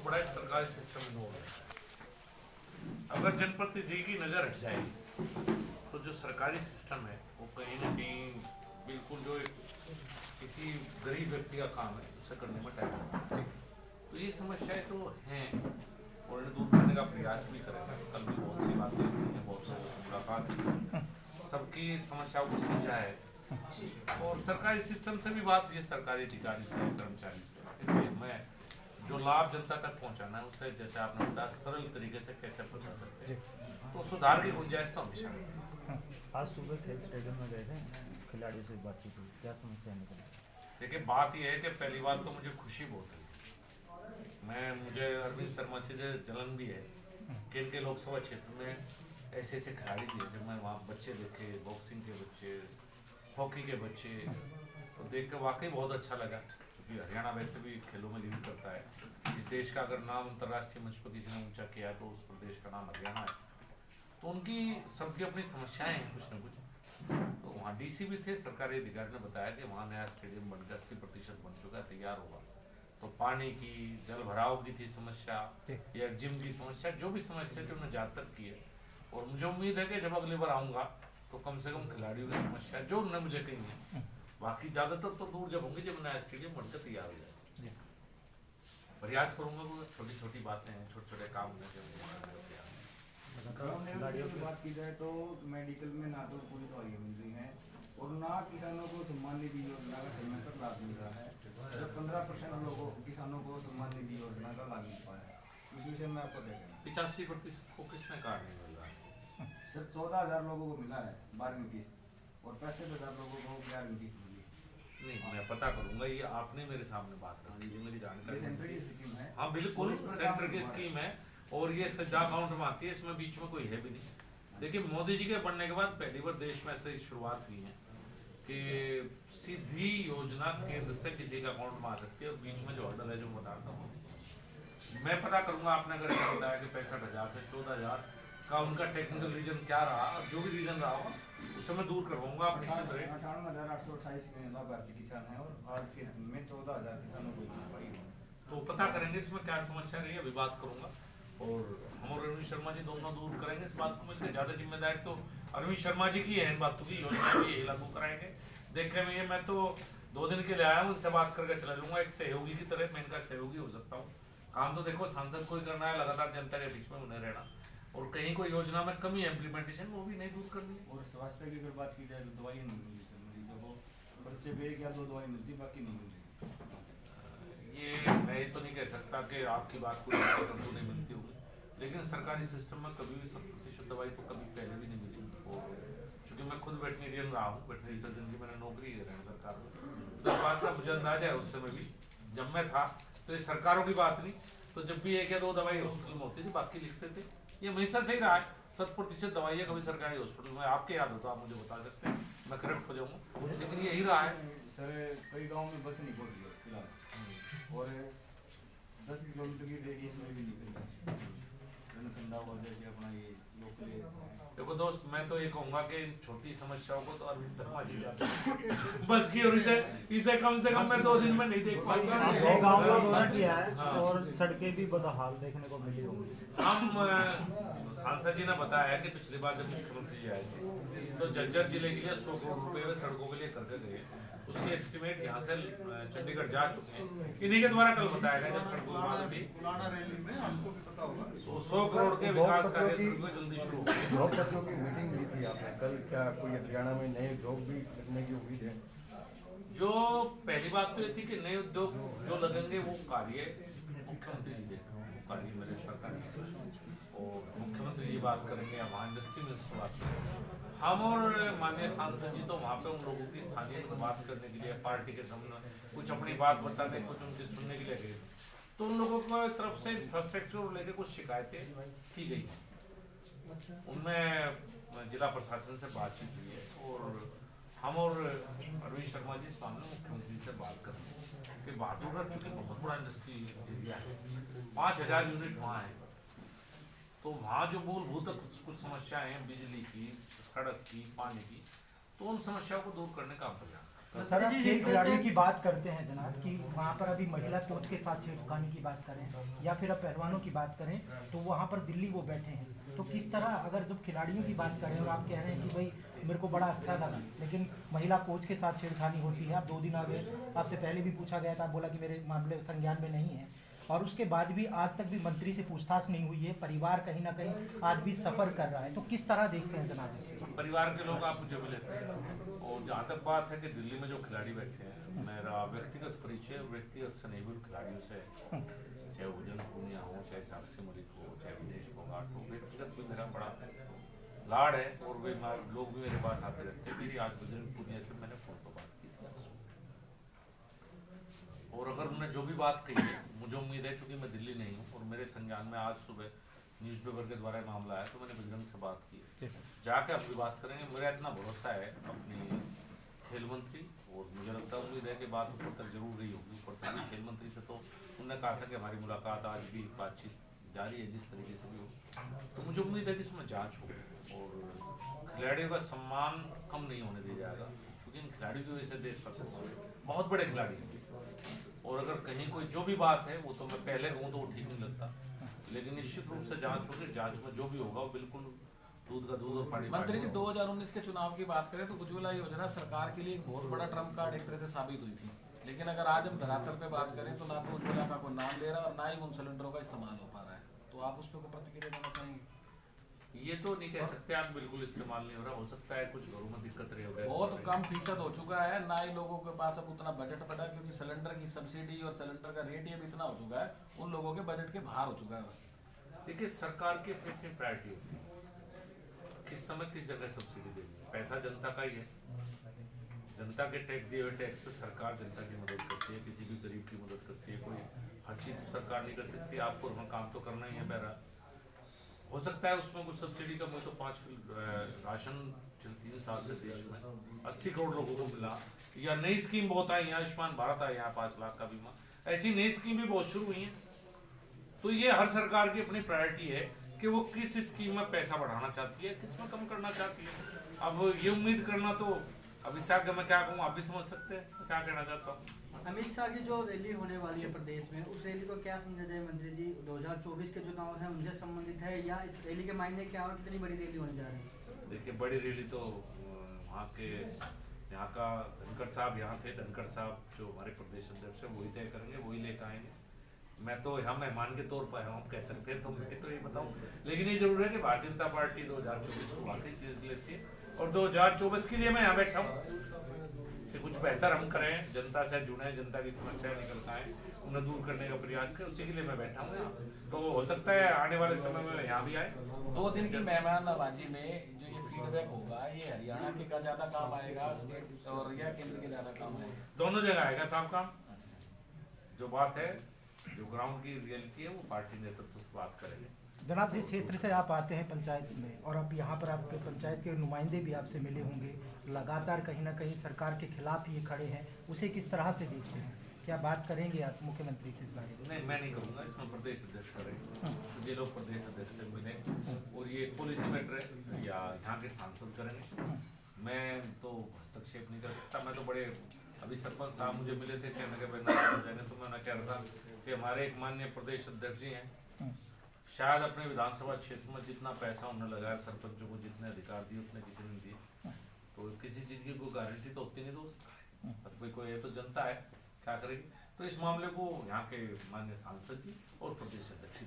बड़ा एक सरकारी सिस्टम इन्वॉल्व है। अगर जनप्रतिनिधि की नज़र हट जाएगी तो जो सरकारी सिस्टम है वो कहीं ना कहीं बिल्कुल जो किसी गरीब व्यक्ति का काम है उसे करने में टाइम लगता है। तो ये समस्याएं तो हैं और इन्हें दूर करने का प्रयास भी करेंगे। कल भी बहुत सी बातें हुई हैं, बहुत लोगों से मुलाकात की, सबकी समस्याओं को समझा है और सरकारी सिस्टम से भी बात ये सरकारी अधिकारी से कर्मचारी से मैं जो लाभ जनता तक पहुंचाना है उसे जैसे आपने बताया सरल तरीके से कैसे पहुंचा सकते हैं तो सुधार की गुंजाइश तो हमेशा है। आज सुबह खेल स्टेडियम में गए थे, खिलाड़ियों से बातचीत हुई, क्या समस्या निकली? देखिए बात यह है कि पहली बात तो मुझे खुशी बहुत है, मुझे अरविंद शर्मा से जलन भी है कि इनके लोकसभा क्षेत्र में ऐसे ऐसे खिलाड़ी दिए जब मैं वहाँ बच्चे देखे, बॉक्सिंग के बच्चे, हॉकी के बच्चे, तो देख कर वाकई बहुत अच्छा लगा क्योंकि हरियाणा वैसे भी खेलों में लीड करता है। इस देश का अगर नाम अंतर्राष्ट्रीय मंच पर किसी ने ऊंचा किया तो उस प्रदेश का नाम हरियाणा है। तो उनकी सबकी अपनी समस्याएं हैं कुछ न कुछ। तो वहाँ डीसी भी थे, सरकारी अधिकारी ने बताया कि वहाँ नया स्टेडियम बनकर 80% बन चुका है, तैयार होगा। तो पानी की, जल भराव की थी समस्या या जिम की समस्या, जो भी समस्या थी उन्होंने जहाँ तक की है और मुझे उम्मीद है कि जब अगली बार आऊँगा तो कम से कम खिलाड़ियों की समस्या जो उन्होंने मुझे कही है, बाकी ज़्यादातर तो दूर जब होंगी जब नया स्टेडियम बनकर तैयार हो जाए। प्रयास करूँगा, वो छोटी छोटी बातें हैं, छोटे छोटे काम हैं जो खिलाड़ियों की बात की जाए तो मेडिकल में ना तो पूरी दवाइयाँ मिल रही हैं और ना किसानों को सम्मान निधि योजना का समय पर लाभ मिल रहा है। जब 15% लोगों किसानों को सम्मान निधि योजना का लाभ मिल पाया है, इस विषय में आपको क्या कहना है? 85% को किसने कार्ड नहीं मिल रहा है? सिर्फ 14,000 लोगों को मिला है 12वीं किस्त और 65,000 लोगों को 11वीं किस्त मिली। नहीं, मैं पता करूंगा, ये आपने मेरे सामने बात रखी, ये मेरी जानकारी सेंटर की स्कीम है। हाँ बिल्कुल सेंटर की स्कीम है और ये सीधा अकाउंट में आती है, इसमें बीच में कोई है भी नहीं। देखिए मोदी जी के बनने के बाद पहली बार देश में ऐसे शुरुआत हुई है कि सीधी योजना केंद्र से किसी का अकाउंट में आ सकती है और बीच में जो हर्डल है जो बताता हूँ मैं पता करूंगा। आपने अगर ऐसा बताया कि 65,000 से 14,000 का उनका टेक्निकल रीजन क्या रहा, जो भी रीजन रहा होगा उसे मैं दूर करवाऊंगा। आप निश्चित रहे 58,828 लाभार्थी किसान है और आज के दिन में 14,000 किसानों को मिल है। तो पता करेंगे इसमें क्या समस्या रही है, अभी बात करूंगा और हम और अरविंद शर्मा जी दोनों दूर करेंगे इस बात को मिलकर। ज्यादा जिम्मेदारी तो अरविंद शर्मा जी की है इन बातों की, योजना भी यही लागू कराएंगे। देखे में ये मैं तो 2 दिन के लिए आया हूँ, उनसे बात करके चला लूंगा, एक सहयोगी की तरह मैं इनका सहयोगी हो सकता हूँ। काम तो देखो सांसद को ही करना है, लगातार जनता के बीच में बने रहना और कहीं कोई योजना में कमी है इम्प्लीमेंटेशन वो भी नहीं दूर करनी है। और स्वास्थ्य की अगर बात की जाए तो दवाई नहीं मिल रही मरीजों को, बच्चे पे 1 या 2 दवाई मिलती, बाकी नहीं मिल रही। ये मैं तो नहीं कह सकता कि आपकी बात कोई तो नहीं मिलती होगी, लेकिन सरकारी सिस्टम में कभी भी 100% दवाई तो कभी पहले भी नहीं मिली। और चूंकि मैं खुद वेटनेरियन रहा हूँ, वेटनरी सर्जन की मैंने नौकरी है सरकार में, तो इस बात का मुझे अंदाजा है उस समय भी जब मैं था। तो ये सरकारों की बात नहीं, तो जब भी 1 या 2 दवाई हॉस्पिटल में होती थी बाकी लिखते थे। ये हमेशा से ही रहा है, 100% दवाइयाँ कभी सरकारी हॉस्पिटल में आपके याद हो तो आप मुझे बता सकते हैं, मैं करेक्ट हो जाऊँगा, लेकिन यही रहा है। सर कई गाँव में बस नहीं पहुँच रही फिलहाल और 10 किलोमीटर की रेडियस में भी निकल रही जनखंडा हुआ जैसे अपना ये लोकल। देखो दोस्त, मैं तो ये कहूंगा कि इन छोटी समस्याओं को तो अरविंद शर्मा जी जाते हैं बस की, और इसे कम से कम मैं 2 दिन में नहीं देख पाऊंगा। गाँव का दौरा किया है और सड़कें भी बदहाल देखने को मिली होंगी। हम सांसद जी ने बताया कि पिछली बार जब मुख्यमंत्री जी आए थे तो झज्जर जिले के लिए 100 करोड़ रुपए सड़कों के लिए करके गए, उसके एस्टिमेट यहाँ से चंडीगढ़ जा चुके हैं। इन्हीं के द्वारा कल बताया गया जब सड़कों की बात हुई पुराना रैली में हमको भी पता होगा तो 100 करोड़ के विकास कार्य सड़कों जल्दी शुरू हो गए। उद्योगपतियों की मीटिंग ली थी आपने कल, क्या कोई हरियाणा में नए उद्योग भी लगने की उम्मीद है? जो पहली बात तो ये थी कि नए उद्योग जो लगेंगे वो कार्य मुख्यमंत्री जी देखेंगे, वो कार्य मेरे स्तर का नहीं है और मुख्यमंत्री जी बात करेंगे, वहाँ इंडस्ट्री मिनिस्टर बात करेंगे। हम और माननीय सांसद जी तो वहाँ पे उन लोगों की स्थानीय बात करने के लिए, पार्टी के सामने कुछ अपनी बात बताने, कुछ उनकी सुनने के लिए गए। तो उन लोगों की तरफ से इंफ्रास्ट्रक्चर को लेकर कुछ शिकायतें की गई, उनमें जिला प्रशासन से बातचीत हुई है और हम और अरविंद शर्मा जी इस मामले में मुख्यमंत्री से बात कर रहे हैं कि बहादुरगढ़ चूंकि बहुत बड़ा इंडस्ट्री एरिया है, 5,000 यूनिट वहाँ है, तो वहाँ जो मूलभूत कुछ समस्याएं हैं बिजली की, सड़क की, पानी की, तो उन समस्याओं को दूर करने का हम प्रयास करें। सर आप खेल खिलाड़ियों की बात करते हैं जनाब कि वहाँ पर अभी महिला कोच के साथ छेड़खानी की बात करें या फिर अब पहलवानों की बात करें तो वहाँ पर दिल्ली वो बैठे हैं, तो किस तरह अगर जब खिलाड़ियों की बात करें और आप कह रहे हैं कि भाई मेरे को बड़ा अच्छा लगा लेकिन महिला कोच के साथ छेड़खानी होती है, आप 2 दिन आगे आपसे पहले भी पूछा गया था, आप बोला कि मेरे मामले संज्ञान में नहीं है और उसके बाद भी आज तक भी मंत्री से पूछताछ नहीं हुई है, परिवार कहीं ना कहीं आज भी सफर कर रहा है, तो किस तरह देखते हैं जनाब इससे? परिवार के लोग आप मुझे मिले थे और जहाँ तक बात है कि दिल्ली में जो खिलाड़ी बैठे हैं, मेरा व्यक्तिगत परिचय व्यक्तिगत स्नेह खिलाड़ियों से, चाहे बजरंग पूनिया हो, चाहे साक्षी मलिक हो, चाहे विनेश फोगाट हो, व्यक्तिगत भी मेरा बड़ा लाड़ है और वे लोग भी मेरे पास आते रहते हैं। मेरी आज बजरंग पूनिया से मैंने फोन पर बात की थी और अगर उन्होंने जो भी बात कही है, मुझे उम्मीद है चूंकि मैं दिल्ली नहीं हूँ और मेरे संज्ञान में आज सुबह न्यूज़पेपर के द्वारा मामला आया तो मैंने बजरंग से बात की, जाके अपनी बात करेंगे। मेरा इतना भरोसा है अपनी खेल मंत्री और मुझे लगता है उम्मीद है कि बात ऊपर तक जरूर गई होगी। ऊपर तक खेल मंत्री से तो उन्होंने कहा था कि हमारी मुलाकात आज भी बातचीत जारी है जिस तरीके से भी हो, तो मुझे उम्मीद है कि इसमें जाँच हो और खिलाड़ियों का सम्मान कम नहीं होने दिया जाएगा क्योंकि इन खिलाड़ियों की वजह से देश का सम्मान बहुत बड़े खिलाड़ी हैं और अगर कहीं कोई जो भी बात है वो तो मैं पहले कहूँ तो वो ठीक नहीं लगता, लेकिन निश्चित रूप से जांच होगी। जांच में जो भी होगा वो बिल्कुल दूध का दूध और पानी। मंत्री जी 2019 के चुनाव की बात करें तो उज्ज्वला योजना सरकार के लिए एक बहुत बड़ा ट्रम्प कार्ड एक तरह से साबित हुई थी, लेकिन अगर आज हम धरातल पे बात करें तो ना तो उज्ज्वला का कोई नाम ले रहा और ना ही उन सिलेंडरों का इस्तेमाल हो पा रहा है, तो आप उस पर कोई प्रतिक्रिया देना चाहेंगे? ये तो नहीं कह सकते आप बिल्कुल इस्तेमाल नहीं हो रहा, हो सकता है कुछ घरों में दिक्कत रही होगी। बहुत कम फीसद हो चुका है, ना ही लोगों के पास अब उतना बजट बचा क्योंकि सिलेंडर की सब्सिडी और सिलेंडर का रेट ये भी इतना हो चुका है, उन लोगों के बजट के बाहर हो चुका है। देखिए सरकार की अपनी प्रायोरिटी होती है किस समय किस जगह सब्सिडी देनी है। पैसा जनता का ही है, जनता के टैक्स दिए हुए टैक्स से सरकार जनता की मदद करती है, किसी भी गरीब की मदद करती है। कोई हर चीज तो सरकार नहीं कर सकती, आपको काम तो करना ही है। बहरा हो सकता है उसमें कुछ सब्सिडी का, मुझे तो 5 किलो राशन 3 साल से देश में 80 करोड़ लोगों को मिला, या नई स्कीम बहुत आई, आयुष्मान भारत आया, यहाँ 5 लाख का बीमा, ऐसी नई स्कीम भी बहुत शुरू हुई है। तो ये हर सरकार की अपनी प्रायोरिटी है कि वो किस स्कीम में पैसा बढ़ाना चाहती है, किस में कम करना चाहती है। अब ये उम्मीद करना तो अब इससे आगे मैं क्या कहूँ आप भी समझ सकते हैं मैं क्या कहना चाहता हूँ। अमित शाह की जो रैली होने वाली है प्रदेश में, उस रैली को क्या समझा जाए मंत्री जी? 2024 के चुनाव हैं उनसे संबंधित है या इस रैली के मायने क्या और कितनी बड़ी रैली होने जा रही है? देखिए बड़ी रैली तो वहाँ के यहाँ का धनखड़ साहब यहाँ थे, धनखड़ साहब जो हमारे प्रदेश अध्यक्ष है वही तय करेंगे, वही लेकर आएंगे। मैं तो यहाँ मेहमान के तौर पर हम कह सकते हैं तो मैं तो ये बताऊँ, लेकिन ये जरूर है कि भारतीय जनता पार्टी 2024 को वाकई सीरियस लेती है और 2024 के लिए मैं यहाँ बैठा हूँ कि कुछ बेहतर हम करें, जनता से जुड़े, जनता की समस्याएं निकल के आए, उन्हें दूर करने का प्रयास करें, उसी के लिए मैं बैठा हूँ यहाँ। तो हो सकता है आने वाले समय में यहाँ भी आए। 2 दिन की मेहमान नवाजी में जो ये फीडबैक होगा ये हरियाणा के का ज्यादा काम आएगा स्टेट और या केंद्र के ज्यादा काम आएगा? दोनों जगह आएगा साहब काम। जो बात है जो ग्राउंड की रियलिटी है वो पार्टी नेतृत्व से बात करेंगे। जनाब जिस क्षेत्र से आप आते हैं पंचायत में और अब यहाँ पर आपके पंचायत के नुमाइंदे भी आपसे मिले होंगे, लगातार कहीं ना कहीं सरकार के खिलाफ ये खड़े हैं, उसे किस तरह से देखते हैं? क्या बात करेंगे आप मुख्यमंत्री से इस बारे में? नहीं मैं नहीं कहूँगा, इसमें प्रदेश अध्यक्ष करेंगे, ये लोग प्रदेश अध्यक्ष से मिले और ये पॉलिसी मैटर है या यहाँ के सांसद करेंगे। मैं तो हस्तक्षेप नहीं कर सकता। मैं तो बड़े अभी सरपंच साहब मुझे मिले थे कहने के जाने तो मैं कह रहा था कि हमारे एक माननीय प्रदेश अध्यक्ष जी हैं, शायद अपने विधानसभा क्षेत्र में जितना पैसा उन्होंने लगाया सरपंचों को जितने अधिकार दिए उतने किसी ने दिए, तो किसी चीज़ की कोई गारंटी तो होती नहीं दोस्त। कोई ये तो जनता है क्या करेगी। तो इस मामले को यहाँ के माननीय सांसद जी और प्रदेश अध्यक्ष